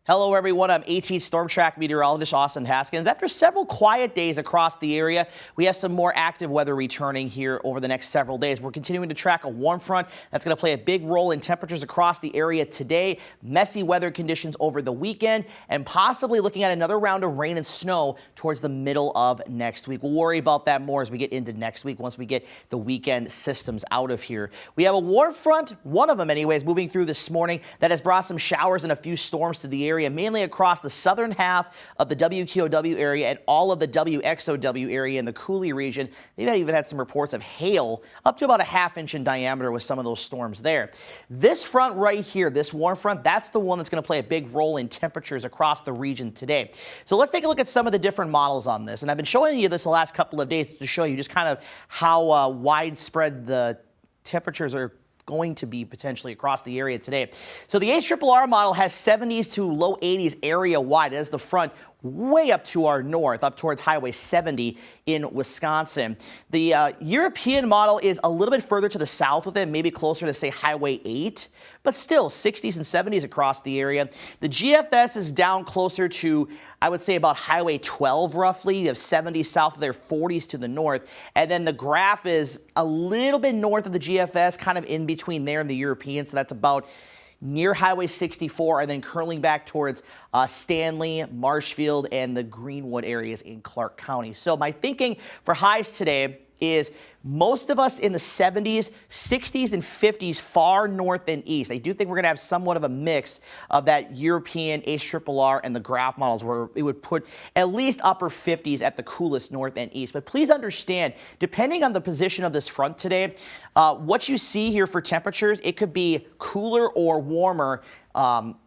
Hello, everyone. I'm AT Storm Track meteorologist Austin Haskins. After several quiet days across the area, we have some more active weather returning here over the next several days. We're continuing to track a warm front that's going to play a big role in temperatures across the area today, messy weather conditions over the weekend, and possibly looking at another round of rain and snow towards the middle of next week. We'll worry about that more as we get into next week once we get the weekend systems out of here. We have a warm front, one of them anyways, moving through this morning that has brought some showers and a few storms to the area, mainly across the southern half of the WQOW area and all of the WXOW area in the Cooley region. They've even had some reports of hail up to about a ½ inch in diameter with some of those storms there. This front right here, this warm front, that's the one that's going to play a big role in temperatures across the region today. So let's take a look at some of the different models on this. And I've been showing you this the last couple of days to show you just kind of how widespread the temperatures are going to be potentially across the area today. So the HRRR model has 70s to low 80s area wide as the front way up to our north, up towards Highway 70 in Wisconsin. The European model is a little bit further to the south with it, maybe closer to, say, Highway 8, but still 60s and 70s across the area. The GFS is down closer to, I would say, about Highway 12 roughly. You have 70s south of there, 40s to the north. And then the graph is a little bit north of the GFS, kind of in between there and the European, so that's about near Highway 64 and then curling back towards Stanley, Marshfield, and the Greenwood areas in Clark County. So my thinking for highs today is most of us in the 70s, 60s, and 50s far north and east. I do think we're going to have somewhat of a mix of that European HRRR and the graph models where it would put at least upper 50s at the coolest north and east. But please understand, depending on the position of this front today, what you see here for temperatures, it could be cooler or warmer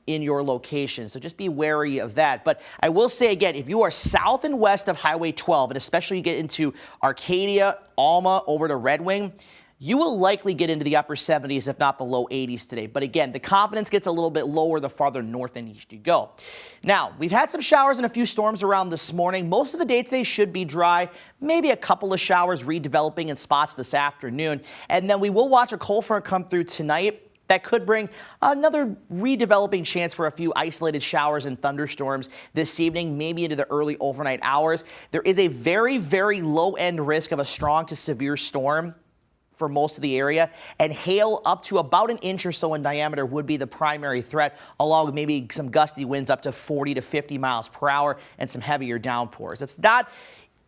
in your location. So just be wary of that. But I will say again, if you are south and west of Highway 12, and especially you get into Arcadia, Alma, over to Red Wing, you will likely get into the upper 70s, if not the low 80s today. But again, the confidence gets a little bit lower the farther north and east you go. Now, we've had some showers and a few storms around this morning. Most of the day today should be dry, maybe a couple of showers redeveloping in spots this afternoon. And then we will watch a cold front come through tonight. That could bring another redeveloping chance for a few isolated showers and thunderstorms this evening, maybe into the early overnight hours. There is a very, very low-end risk of a strong to severe storm for most of the area, and hail up to about an inch or so in diameter would be the primary threat, along with maybe some gusty winds up to 40 to 50 miles per hour and some heavier downpours. It's not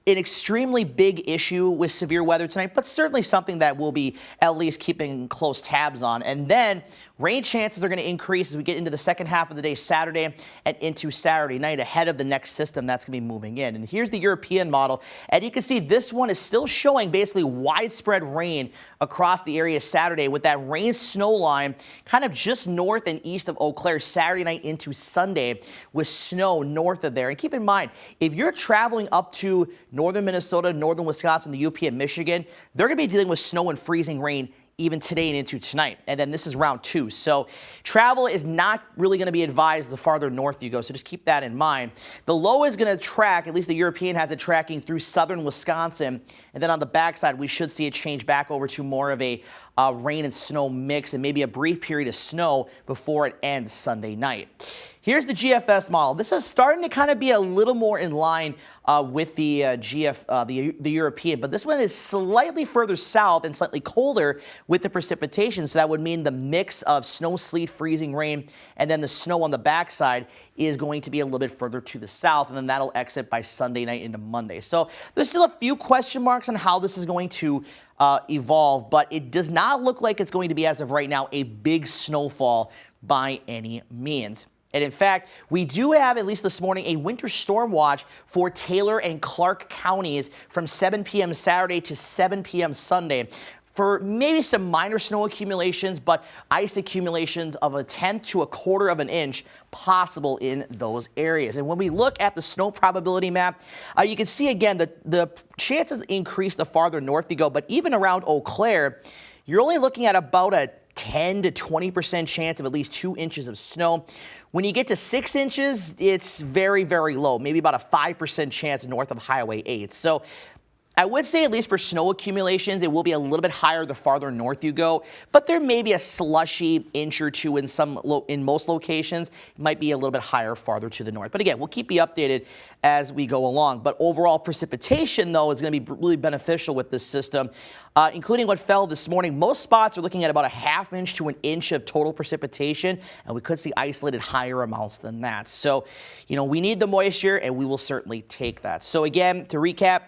an extremely big issue with severe weather tonight, but certainly something that we'll be at least keeping close tabs on. And then rain chances are going to increase as we get into the second half of the day Saturday and into Saturday night ahead of the next system that's going to be moving in. And here's the European model. And you can see this one is still showing basically widespread rain across the area Saturday with that rain snow line kind of just north and east of Eau Claire Saturday night into Sunday with snow north of there. And keep in mind, if you're traveling up to northern Minnesota, northern Wisconsin, the UP, and Michigan, they're going to be dealing with snow and freezing rain even today and into tonight. And then this is round 2. So travel is not really going to be advised the farther north you go. So just keep that in mind. The low is going to track, at least the European has it tracking through southern Wisconsin. And then on the backside, we should see it change back over to more of a rain and snow mix and maybe a brief period of snow before it ends Sunday night. Here's the GFS model. This is starting to kind of be a little more in line with the the European, but this one is slightly further south and slightly colder with the precipitation. So that would mean the mix of snow, sleet, freezing rain, and then the snow on the backside is going to be a little bit further to the south, and then that'll exit by Sunday night into Monday. So there's still a few question marks on how this is going to evolve, but it does not look like it's going to be, as of right now, a big snowfall by any means. And in fact, we do have, at least this morning, a winter storm watch for Taylor and Clark counties from 7 p.m. Saturday to 7 p.m. Sunday for maybe some minor snow accumulations, but ice accumulations of 1/10 to 1/4 of an inch possible in those areas. And when we look at the snow probability map, you can see again that the chances increase the farther north you go, but even around Eau Claire, you're only looking at about a 10 to 20% chance of at least 2 inches of snow. When you get to 6 inches, it's very, very low, maybe about a 5% chance north of Highway 8. So I would say, at least for snow accumulations, it will be a little bit higher the farther north you go, but there may be a slushy inch or two in most locations. It might be a little bit higher farther to the north. But again, we'll keep you updated as we go along. But overall precipitation, though, is going to be really beneficial with this system, including what fell this morning. Most spots are looking at about a ½ inch to an inch of total precipitation, and we could see isolated higher amounts than that. So, we need the moisture, and we will certainly take that. So again, to recap,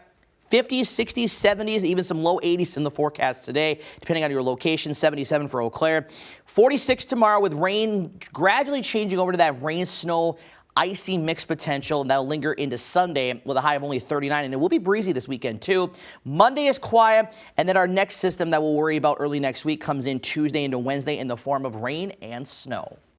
50s, 60s, 70s, even some low 80s in the forecast today, depending on your location. 77 for Eau Claire. 46 tomorrow, with rain gradually changing over to that rain, snow, icy mix potential, and that'll linger into Sunday with a high of only 39, and it will be breezy this weekend too. Monday is quiet, and then our next system that we'll worry about early next week comes in Tuesday into Wednesday in the form of rain and snow.